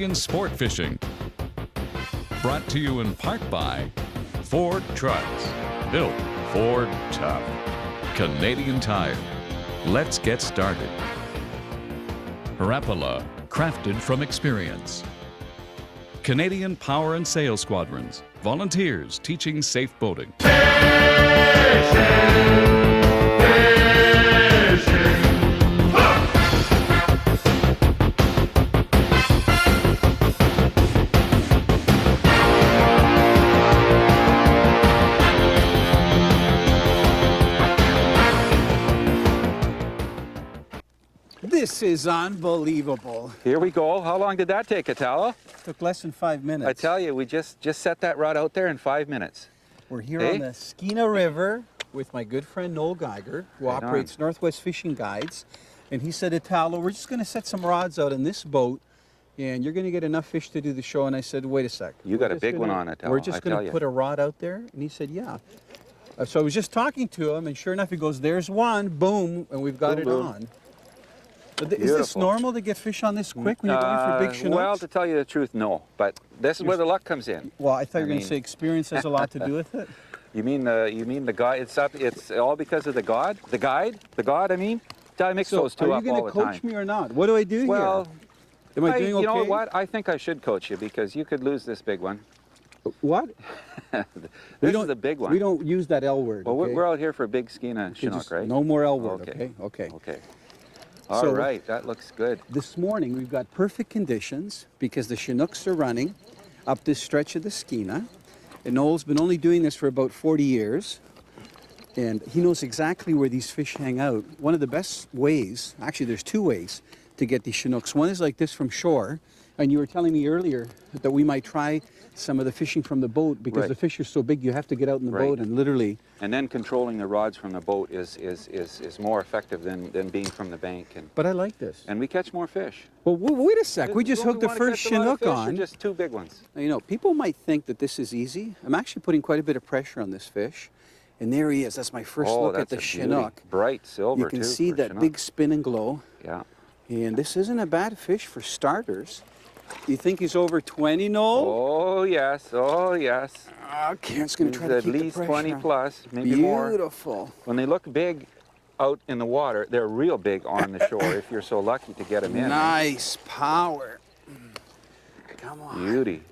Canadian Sport Fishing. Brought to you in part by Ford Trucks, built Ford tough. Canadian Tire. Let's get started. Rapala, crafted from experience. Canadian Power and Sail Squadrons, volunteers teaching safe boating. This is unbelievable. Here we go. How long did that take, Italo? Took less than 5 minutes. I tell you, we just set that rod out there in 5 minutes. We're here on the Skenna River with my good friend Noel Gyger, who operates Northwest Fishing Guides. And he said, Italo, we're just going to set some rods out in this boat, and you're going to get enough fish to do the show. And I said, wait a sec. You got a big one on, Italo. We're just going to put a rod out there? And he said, yeah. So I was just talking to him, and sure enough, he goes, there's one, boom, and we've got it on. Is this normal to get fish on this quick when you're going for big Chinooks? Well, to tell you the truth, no. But this is where the luck comes in. Well, I thought you were going to say experience has a lot to do with it. You mean the guide? It's all because of the god? The guide? The god, I mean? I mix those two up all the time. Are you going to coach me or not? What do I do here? Am I doing okay? You know what? I think I should coach you because you could lose this big one. What? This is a big one. We don't use that L word. Well, okay? we're out here for a big Skenna Chinook, right? No more L word, okay? Okay. All right, that looks good. This morning we've got perfect conditions because the Chinooks are running up this stretch of the Skenna. And Noel's been only doing this for about 40 years. And he knows exactly where these fish hang out. One of the best ways, actually there's two ways to get these Chinooks. One is like this from shore. And you were telling me earlier that we might try some of the fishing from the boat because the fish are so big you have to get out in the boat and literally... And then controlling the rods from the boat is more effective than being from the bank. But I like this. And we catch more fish. Well, wait a sec. We just hooked the first Chinook on. Or just two big ones? Now, you know, people might think that this is easy. I'm actually putting quite a bit of pressure on this fish. And there he is. That's my first look at the Chinook. Bright silver, you can see that big spin and glow. Yeah. And this isn't a bad fish for starters. You think he's over 20, Noel? Oh, yes. Oh, yes. Okay, I'm just going to try to keep the pressure. At least 20 plus, maybe more. Beautiful. When they look big out in the water, they're real big on the shore if you're so lucky to get them in. Nice power. Come on. Beauty.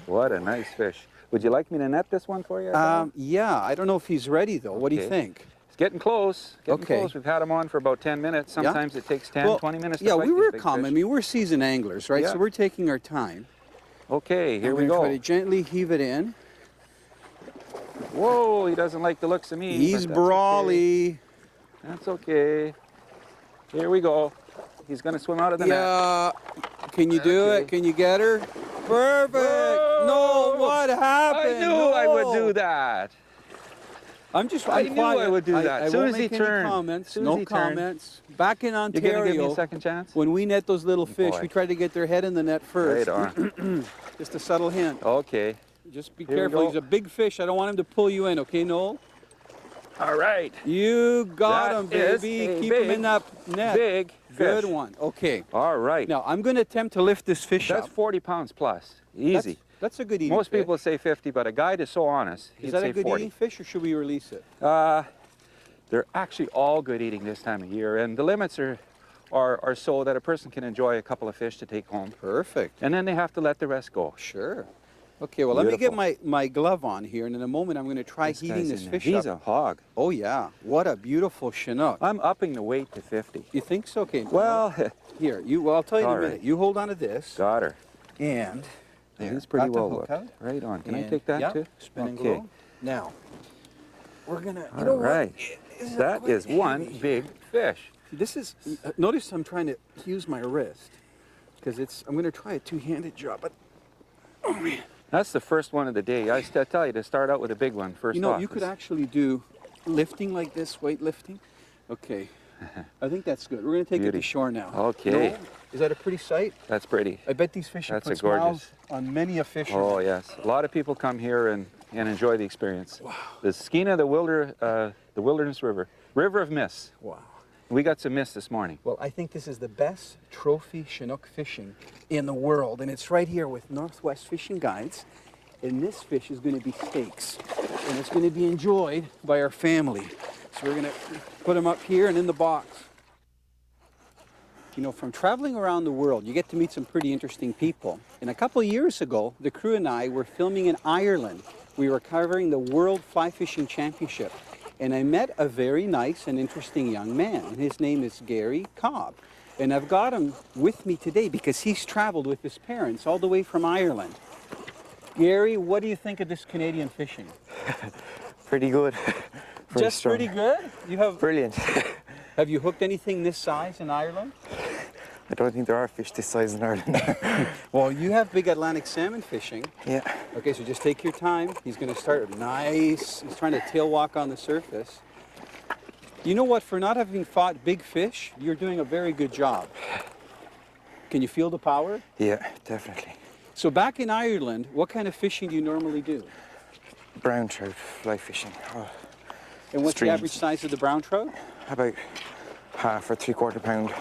What a nice fish. Would you like me to net this one for you? Yeah, I don't know if he's ready, though. What do you think? It's getting close. Getting close. We've had him on for about 10 minutes. Sometimes it takes 10, 20 minutes to fight we were these calm. big I mean, we're seasoned anglers, right? Yeah. So we're taking our time. Okay, here we go. Try to gently heave it in. Whoa, he doesn't like the looks of me. He's brawly. Okay. That's okay. Here we go. He's going to swim out of the net. Yeah. Can you do it? Can you get her? Perfect. Whoa. No, what happened? I knew I would do that. I knew I would do that. As soon as he turned. No comments. Back in Ontario. You're going to give me a second chance? When we net those little fish, we try to get their head in the net first. Right on. Just a subtle hint. Okay. Just be careful. He's a big fish. I don't want him to pull you in, okay, Noel? All right. You got him, baby. Keep him in that net. Big fish. Good one. Okay. All right. Now, I'm going to attempt to lift this fish up. That's 40 pounds plus. Easy. That's a good eating Most fish. people say 50, but a guide is so honest. Is that a good eating fish, or should we release it? They're actually all good eating this time of year, and the limits are so that a person can enjoy a couple of fish to take home. Perfect. And then they have to let the rest go. Sure. Okay, well, let me get my glove on here, and in a moment I'm going to try heating this fish up. He's a hog. Oh, yeah. What a beautiful Chinook. I'm upping the weight to 50. You think so? Okay. Well, here, I'll tell you in a minute. You hold on to this. Got her. And he's pretty well hooked. Right on. Can I take that too? Spin and glow. Now, we're going to... All right. That is one big fish. This is... notice I'm trying to use my wrist because I'm going to try a two-handed job, but... Oh, man. That's the first one of the day. I tell you to start out with a big one first. You could actually do lifting like this, weightlifting. Okay. I think that's good. We're going to take it to shore now. Okay. Noel, is that a pretty sight? That's pretty. I bet these fish have put smiles on many a fisherman. Oh, yes. A lot of people come here and enjoy the experience. Wow. The Skenna, the Wilderness River. River of Mists. Wow. We got some miss this morning. Well, I think this is the best trophy Chinook fishing in the world, and it's right here with Northwest Fishing Guides. And this fish is going to be steaks, and it's going to be enjoyed by our family. So we're going to put them up here and in the box. You know, from traveling around the world, you get to meet some pretty interesting people. And a couple of years ago, the crew and I were filming in Ireland. We were covering the World Fly Fishing Championship. And I met a very nice and interesting young man. His name is Gary Cobb. And I've got him with me today because he's traveled with his parents all the way from Ireland. Gary, what do you think of this Canadian fishing? Pretty good. Just strong. pretty good? You have Brilliant. Have you hooked anything this size in Ireland? I don't think there are fish this size in Ireland. Well, you have big Atlantic salmon fishing. Yeah. Okay, so just take your time. He's going to start nice. He's trying to tail walk on the surface. You know what? For not having fought big fish, you're doing a very good job. Can you feel the power? Yeah, definitely. So back in Ireland, what kind of fishing do you normally do? Brown trout, fly fishing. Oh, And what's the streams. average size of the brown trout? About half or 3/4 pound.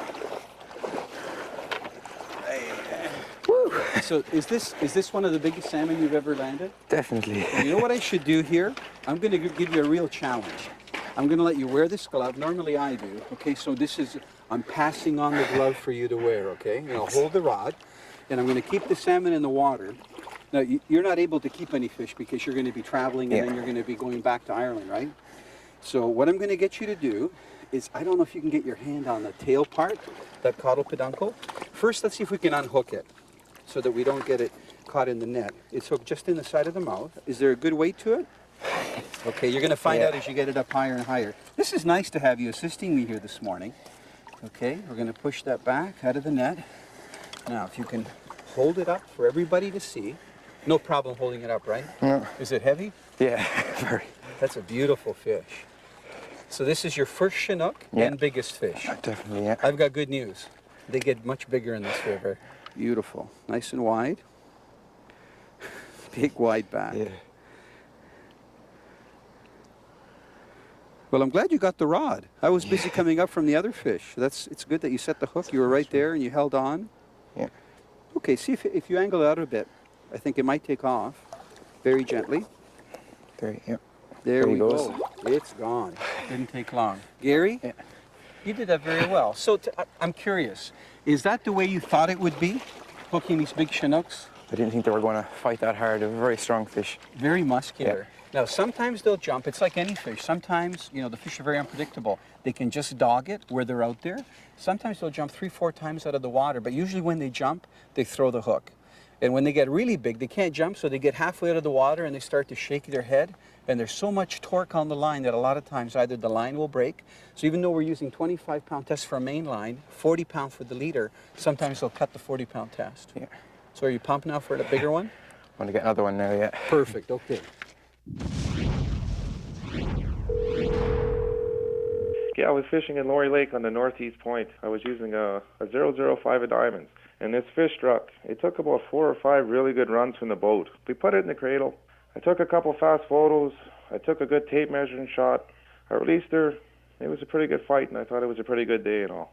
So is this one of the biggest salmon you've ever landed? Definitely. You know what I should do here? I'm going to give you a real challenge. I'm going to let you wear this glove. Normally I do. Okay, so I'm passing on the glove for you to wear, okay? And I'll hold the rod, and I'm going to keep the salmon in the water. Now, you're not able to keep any fish because you're going to be traveling and then you're going to be going back to Ireland, right? So what I'm going to get you to do is, I don't know if you can get your hand on the tail part, that caudal peduncle. First, let's see if we can unhook it so that we don't get it caught in the net. It's hooked just in the side of the mouth. Is there a good weight to it? Okay, you're going to find out as you get it up higher and higher. This is nice to have you assisting me here this morning. Okay, we're going to push that back out of the net. Now, if you can hold it up for everybody to see. No problem holding it up, right? No. Is it heavy? Yeah, very. That's a beautiful fish. So this is your first Chinook and biggest fish. Definitely, yeah. I've got good news. They get much bigger in this river. Beautiful. Nice and wide. Big wide back. Yeah. Well, I'm glad you got the rod. I was busy coming up from the other fish. It's good that you set the hook. You were right there and you held on. Yeah. Okay, see if you angle it out a bit. I think it might take off. Very gently. There, yeah. There we he goes. go. It's gone. Didn't take long. Gary, you did that very well. So I'm curious, is that the way you thought it would be, hooking these big Chinooks? I didn't think they were going to fight that hard. They're very strong fish. Very muscular. Now, sometimes they'll jump. It's like any fish. Sometimes, you know, the fish are very unpredictable. They can just dog it where they're out there. Sometimes they'll jump 3-4 times out of the water, but usually when they jump, they throw the hook. And when they get really big, they can't jump, so they get halfway out of the water and they start to shake their head. And there's so much torque on the line that a lot of times either the line will break. So even though we're using 25-pound test for a main line, 40-pound for the leader, sometimes they'll cut the 40-pound test. Yeah. So are you pumped now for the bigger one? Want to get another one now, yeah. Perfect, okay. Yeah, I was fishing in Laurie Lake on the northeast point. I was using a 005 of diamonds, and this fish struck. It took about 4 or 5 really good runs from the boat. We put it in the cradle. I took a couple fast photos. I took a good tape measuring shot. I released her. It was a pretty good fight, and I thought it was a pretty good day and all.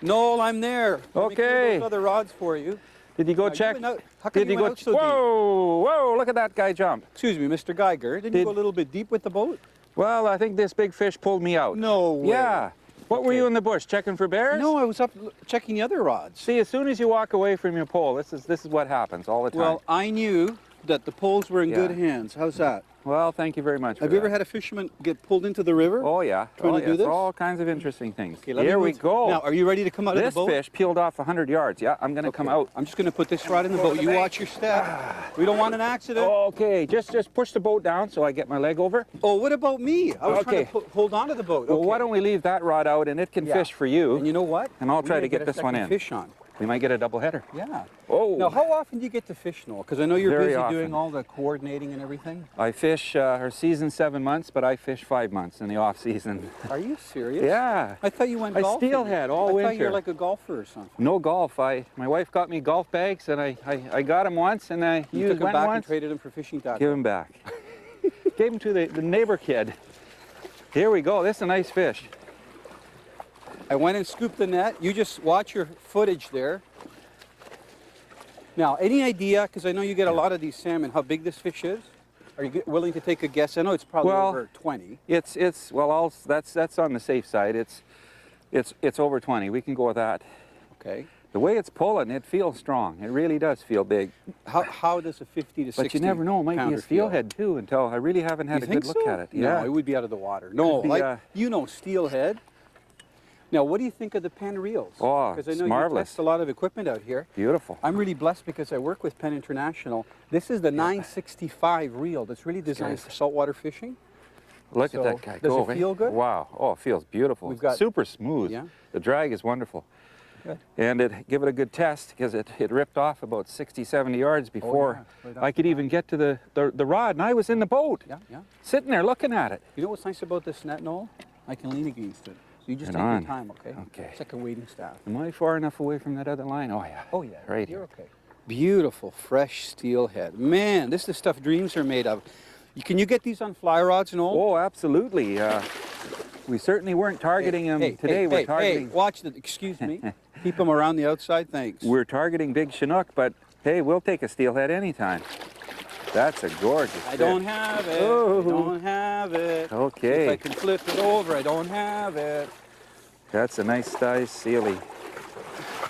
Noel, I'm there. Let me clear Okay. those other rods for you. Did you go Now, check? you went out- how come Did you you went go? out so deep? Whoa, whoa! Look at that guy jump. Excuse me, Mr. Gyger, didn't you Did- go a little bit deep with the boat? Well, I think this big fish pulled me out. No way. Yeah. What were Okay. you in the bush checking for bears? No, I was up checking the other rods. See, as soon as you walk away from your pole, this is what happens all the time. Well, I knew that the poles were in Yeah. good hands. How's that? Well, thank you very much. Have for you ever that. had a fisherman get pulled into the river? Oh yeah. Trying oh, to do yes. this? All kinds of interesting things. Okay, let me Here we move- go. Now, are you ready to come out This of the boat? fish peeled off 100 yards. Yeah, I'm going to come Okay. out. I'm just going to put this rod in the boat. You watch your step. We don't want an accident. Okay, just push the boat down so I get my leg over. Oh, what about me? I was trying Okay. to hold on to the boat. Well, Okay. why don't we leave that rod out and it can Yeah. fish for you, And you know what? and I'll We try gotta to get a this one second in. fish on. We might get a double header. Yeah. Oh. Now, how often do you get to fish, Noel? Because I know you're Very busy often. doing all the coordinating and everything. I fish her season 7 months, but I fish 5 months in the off season. Are you serious? Yeah. I thought you went I golfing. steelhead all I thought winter. you were like a golfer or something. No golf. My wife got me golf bags, and I got them once, and I You used took them one back and once. traded them for fishing tackle. Give them back. Gave them to the neighbor kid. Here we go. This is a nice fish. I went and scooped the net. You just watch your footage there. Now, any idea, because I know you get a lot of these salmon, how big this fish is? Are you willing to take a guess? I know it's probably over 20. That's on the safe side. It's over 20. We can go with that. Okay. The way it's pulling, it feels strong. It really does feel big. How does a 50 to 60 But you never know. It might be a steelhead too until I really haven't had a good look at it. Yeah. No, it would be out of the water. No, be, you know steelhead. Now, what do you think of the Penn reels? Oh, because I know it's marvelous. You test a lot of equipment out here. Beautiful. I'm really blessed because I work with Penn International. This is the 965 reel that's really designed for saltwater fishing. Look So, at that guy. does go it feel good? Wow. Oh, it feels beautiful. We've got- super smooth. Yeah. The drag is wonderful. Good. And give it a good test because it ripped off about 60, 70 yards before right off I could even get to the rod, and I was in the boat, Yeah, yeah. sitting there looking at it. You know what's nice about this net, Noel? I can lean against it. You just Right take on. your time, okay? Okay. It's like a waiting staff. Am I far enough away from that other line? Oh, yeah. Oh, yeah. Right You're here. okay. Beautiful, fresh steelhead. Man, this is the stuff dreams are made of. Can you get these on fly rods, Noel? Oh, absolutely. We certainly weren't targeting them today. We're targeting. Hey, watch the, excuse me. Keep them around the outside, thanks. We're targeting big Chinook, but hey, we'll take a steelhead anytime. That's a gorgeous I fish. don't have it. Oh. I don't have it. Okay. If I can flip it over, I don't have it. That's a nice size sealy.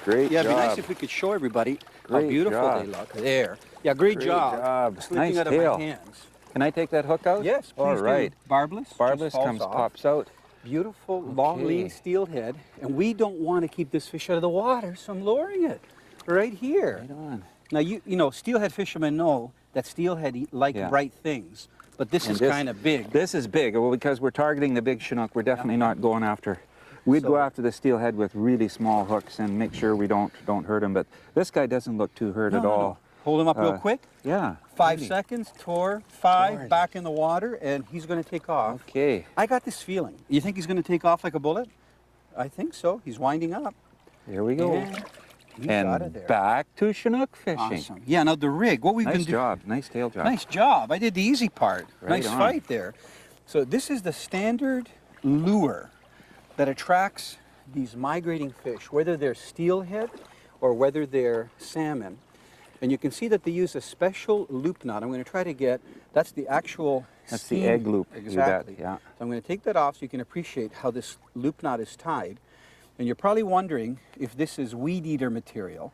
Great Yeah, job. it'd be nice if we could show everybody how Great beautiful job. they look. There. Yeah, great Great job. job. Slipping Nice out of tail. my hands. Can I take that hook out? Yes, please All right. do. Barbless. Barbless just falls comes, off. pops out. Beautiful, long, Okay. lean steelhead. And we don't want to keep this fish out of the water, so I'm lowering it right here. Right on. Now, you know, steelhead fishermen know that steelhead like Yeah. bright things, but this And is this- kind of big. This is big. Well, because we're targeting the big Chinook, we're definitely not going after. We'd go So- after the steelhead with really small hooks and make sure we don't hurt him. But this guy doesn't look too hurt at all. Hold him up real quick. Yeah. 5 really. seconds, Tor, 5, Gorgeous. back in the water, and he's going to take off. Okay. I got this feeling. You think he's going to take off like a bullet? I think so. He's winding up. Here we go. And he's out of And there. back to Chinook fishing. Awesome. Yeah, now the rig, what we've Nice been doing. job. Nice tail job. Nice job. I did the easy part. Right nice on. fight there. So this is the standard lure that attracts these migrating fish, whether they're steelhead or whether they're salmon. And you can see that they use a special loop knot. I'm going to try to get, that's the actual That's steam- the egg loop. You bet, Exactly. yeah. So I'm going to take that off so you can appreciate how this loop knot is tied. And you're probably wondering if this is weed eater material.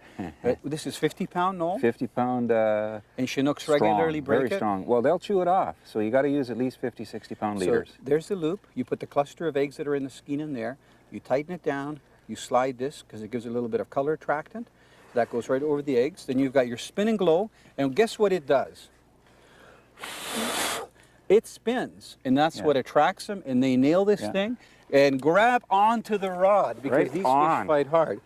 This is 50-pound, Noel? 50-pound And Chinooks strong, regularly break very it? strong. Well, they'll chew it off, so you got to use at least 50, 60-pound leaders. So there's the loop. You put the cluster of eggs that are in the skein in there. You tighten it down. You slide this because it gives a little bit of color attractant. That goes right over the eggs. Then you've got your spin and glow. And guess what it does? It spins. And that's Yeah. what attracts them. And they nail this Yeah. thing and grab onto the rod because Right these on. fish fight hard.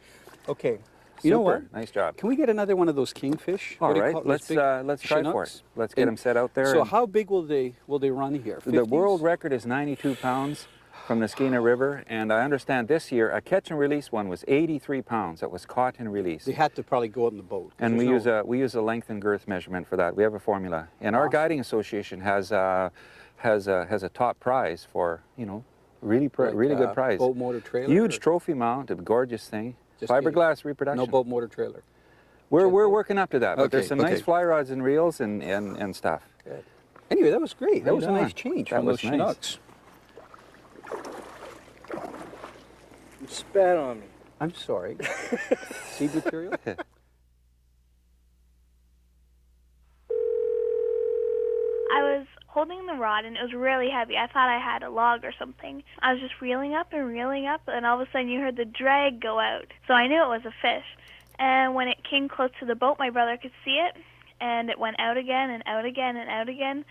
Okay. You know Super. what? Nice job. Can we get another one of those kingfish? All What do you right, call it? Those let's big try for it. Chinooks? Let's get them set out there. So and how big will they run here? the 50s? world record is 92 pounds from the Skenna River, and I understand this year a catch and release one was 83 pounds that was caught and released. They had to probably go out in the boat. 'cause And we there's no- use a length and girth measurement for that. We have a formula, and our guiding association has a top prize for really Like, good prize. boat motor trailer Huge or- trophy mount, a gorgeous thing. Just kidding. Fiberglass reproduction. No boat motor trailer. We're working up to that, but there's Okay, some okay. nice fly rods and reels and stuff. Good. Anyway, that was great. That Right was a on. nice change That from was those nice. Chinooks. You spat on me. I'm sorry. Seed material? I was holding the rod and it was really heavy. I thought I had a log or something. I was just reeling up, and all of a sudden you heard the drag go out. So I knew it was a fish. And when it came close to the boat, my brother could see it, and it went out again and out again and out again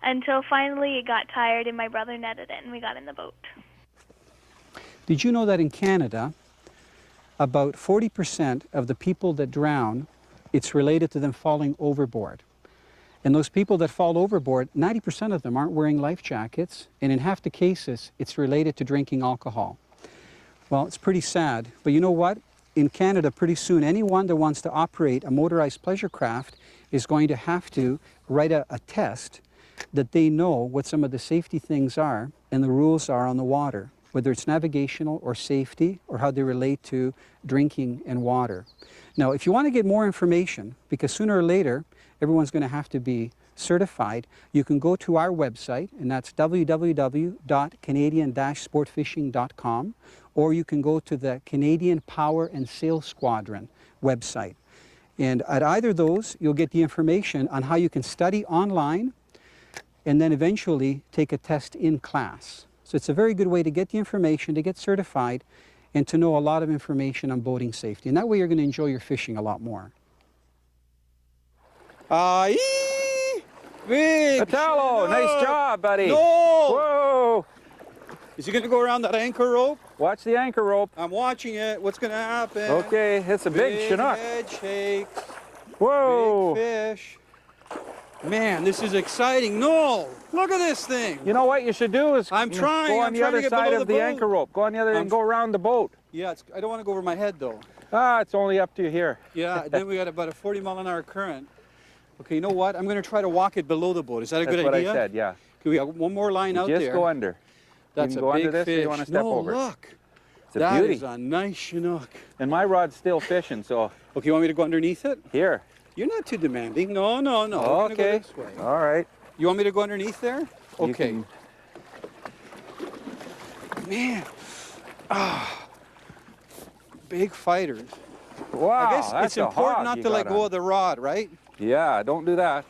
until finally it got tired and my brother netted it and we got in the boat. Did you know that in Canada, about 40% of the people that drown, it's related to them falling overboard? And those people that fall overboard, 90% of them aren't wearing life jackets, and in half the cases, it's related to drinking alcohol. Well, it's pretty sad, but you know what? In Canada, pretty soon, anyone that wants to operate a motorized pleasure craft is going to have to write a test that they know what some of the safety things are and the rules are on the water. whether it's navigational or safety or how they relate to drinking and water. Now, if you want to get more information, because sooner or later, everyone's going to have to be certified, you can go to our website, and that's www.canadian-sportfishing.com, or you can go to the Canadian Power and Sail Squadron website. And at either of those, you'll get the information on how you can study online and then eventually take a test in class. So it's a very good way to get the information, to get certified, and to know a lot of information on boating safety. And that way you're going to enjoy your fishing a lot more. Big Italo, Chinook! nice job, buddy. No! Whoa! Is he going to go around that anchor rope? Watch the anchor rope. I'm watching it. What's going to happen? Okay, it's a big Chinook. Head shakes. Whoa! Big fish. Man, this is exciting. No! Look at this thing. You know what you should do is I'm trying. go on I'm the trying to other get side below of the the boat. anchor rope. Go on the other and go around the boat. Yeah, I don't want to go over my head though. Ah, it's only up to here. Yeah, then we got about a 40-mile-an-hour current. Okay, you know what? I'm going to try to walk it below the boat. Is that a good That's what idea? I said, yeah. Okay, we got one more line out Just there. go under. That's you can a go big under this fish. or you want to step no, over. Look. It's a That beauty. is a nice Chinook. And my rod's still fishing, so Okay, you want me to go underneath it? here. You're not too demanding. No, no, no. We're gonna Okay. go this way. All right. You want me to go underneath there? You Okay. can- Man. Ah. Big fighters. Wow, I guess that's it's a important hog not you to let got go on. of the rod, right? Yeah, don't do that.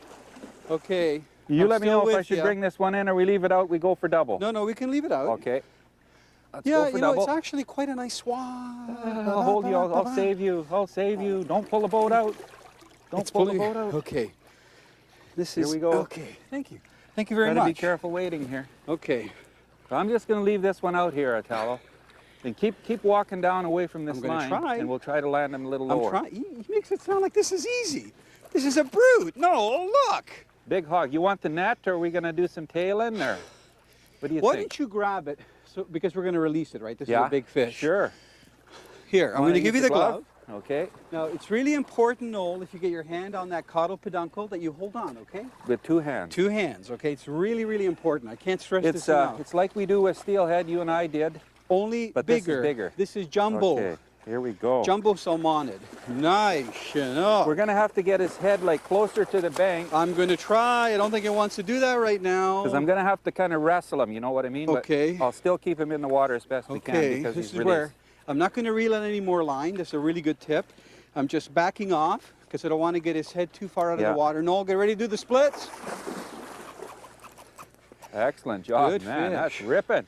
Okay. You I'm let me still know if I with should ya. bring this one in or we leave it out, we go for double. No, we can leave it out. Okay. Let's Yeah, go for you know, double. it's actually quite a nice swat. I'll hold you. I'll save you. I'll save you. Don't pull the boat out. Don't It's pull pulling- the boat out. Okay. This Here is we go. Okay. Thank you. Thank you very Gotta much. be careful waiting here. Okay. So I'm just going to leave this one out here, Italo. And keep walking down away from this I'm gonna line, try. and we'll try to land them a little I'm lower. trying. He makes it sound like this is easy. This is a brute. No, look. Big hog. You want the net, or are we going to do some tailing, or what do you Why think? don't you grab it? So because we're going to release it, right? This Yeah, is a big fish. Sure. Here, I'm going to give you the glove. Okay. Now, it's really important, Noel, if you get your hand on that caudal peduncle, that you hold on, okay? With two hands. Two hands, okay? It's really, really important. I can't stress this enough. It's like we do with steelhead. You and I did. Only but this is bigger. bigger. This is jumbo. Okay. Here we go. Jumbo salmonid. Nice Chinook. We're going to have to get his head like closer to the bank. I'm going to try. I don't think it wants to do that right now. Because I'm going to have to kind of wrestle him, you know what I mean? Okay. But I'll still keep him in the water as best we can Okay, because this he's is released. where I'm not going to reel on any more line. That's a really good tip. I'm just backing off because I don't want to get his head too far out of Yeah. the water. Noel, get ready to do the splits. Excellent job, Good man. fish. That's ripping.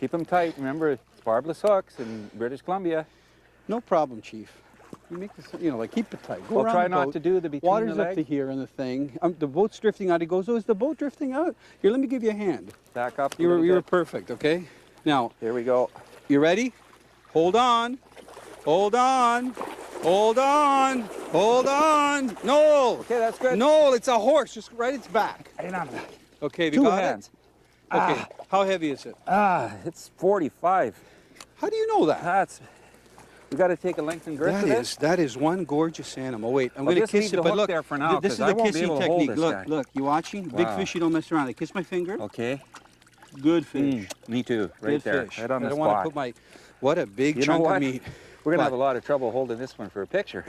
Keep them tight. Remember, it's barbless hooks in British Columbia. No problem, Chief. You make this, you know, like keep it tight. Go We'll around try the not boat. to do the between Water's the up to leg. here in the thing. The boat's drifting out. He goes, oh, is the boat drifting out? Here, let me give you a hand. Back up a You little were bit. perfect, okay? Now, Here we go. you ready? Hold on. Hold on. Hold on. Hold on. Noel. Okay, that's good. Noel, it's a horse. Just right its back. Hang on. Okay, have you Two got hands. it? Okay. How heavy is it? It's 45. How do you know that? We got to take a length and girth of this. That is one gorgeous animal. Wait, I'm I'll going to just kiss leave it, the but hook look, there for now, this is 'cause I the won't be kissing able to hold technique. this Look, guy. look, you watching? Big Wow. fish, you don't mess around. I kiss my finger. Okay. Good fish. Me too. Right Good there. fish. Right on I the don't spot. want to put my. What a big You know chunk what? of meat. We're going to What? have a lot of trouble holding this one for a picture.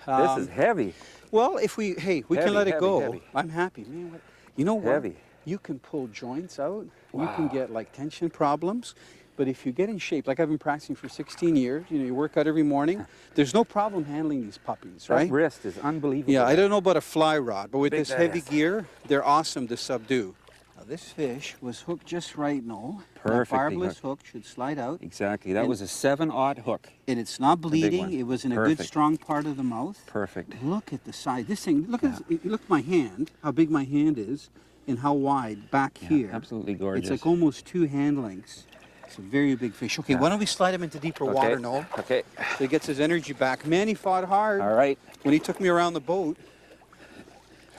This is heavy. Well, if we, hey, we Heavy, can let it heavy, go. heavy. I'm happy, man. You know what? Heavy. You can pull joints out. You can get like tension problems. But if you get in shape, like I've been practicing for 16 years, you know, you work out every morning, there's no problem handling these puppies, right? That wrist is unbelievable. Yeah, I don't know about a fly rod, but with Big this that heavy is. gear, they're awesome to subdue. Now this fish was hooked just right, Noel. Perfectly That barbless hooked. hook should slide out, Exactly. That And- was a 7/0 hook. and it's not big bleeding. one. It was in a good, Perfect. strong part of the mouth. Perfect. Look at the size. This thing, look at my hand, how big my hand is, and how wide back here. Absolutely gorgeous. It's like almost 2 hand lengths. It's a very big fish. Okay, why don't we slide him into deeper water, Noel? Okay. So he gets his energy back. Man, he fought hard. All right. When he took me around the boat.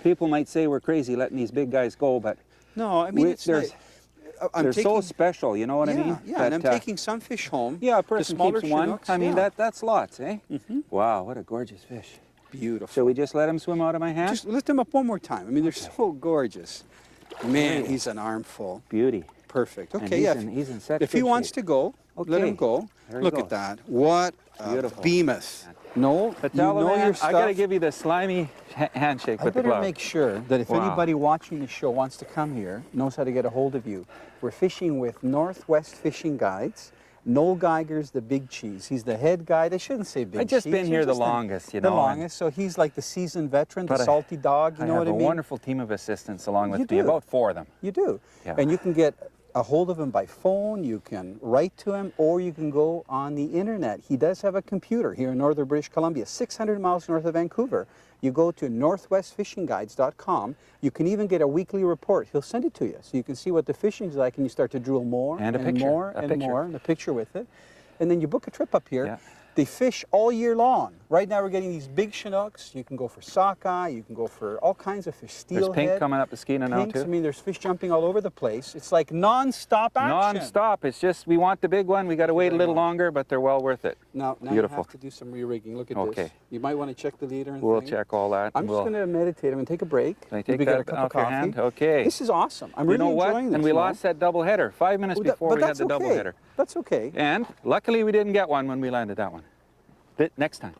People might say we're crazy letting these big guys go, but No, I mean, they're so special. You know what I mean? Yeah, and I'm That, taking some fish home. Yeah, a The person smaller keeps one. Chinooks, I mean, yeah. that's lots, eh? Wow, what a gorgeous fish. Beautiful. Shall we just let him swim out of my hand? Just lift him up one more time. I mean, they're so gorgeous. Man, he's an armful. Beauty. Perfect. And Okay, he's yeah. he's in such If he good wants shape. to go, let Okay. him go. There he Look goes. at that. What a Beautiful. behemoth. Noel, But you tell the know man, your stuff. I got to give you the slimy handshake I with the better glove. make sure that if Wow. anybody watching the show wants to come here, knows how to get a hold of you. We're fishing with Northwest Fishing Guides. Noel Gyger's the big cheese. He's the head guide. I shouldn't say big I've just cheese. been here You're the just longest, you the know. longest. So he's like the seasoned veteran, the But salty dog. You know I what have I a mean? wonderful team of assistants along with You me, do. about 4 of them. You do. Yeah. And you can get a hold of him by phone, you can write to him, or you can go on the internet. He does have a computer here in northern British Columbia, 600 miles north of Vancouver. You go to northwestfishingguides.com. You can even get a weekly report. He'll send it to you, so you can see what the fishing's like, and you start to drill more And a picture, more a and picture. more, and a picture with it. And then you book a trip up here. Yeah. They fish all year long. Right now we're getting these big Chinooks. You can go for sockeye. You can go for all kinds of fish. There's Steelhead. pink coming up the Skenna now, Pinks. too. I mean, there's fish jumping all over the place. It's like non-stop action. Non-stop. It's just, we want the big one. We got to wait a little longer, but they're well worth it. Now you Beautiful. have to do some re-rigging. Look at Okay. this. You might want to check the leader and We'll thing. check all that. I'm and just we'll, going to meditate. I'm going to take a break. Can I take Maybe get a that cup off of your coffee. hand? Okay. This is awesome. I'm You really know what? enjoying this. And we Noel. lost that double header 5 minutes Oh, that- before but we had that's the double okay. header. That's okay. And luckily we didn't get one when we landed that one. Next time.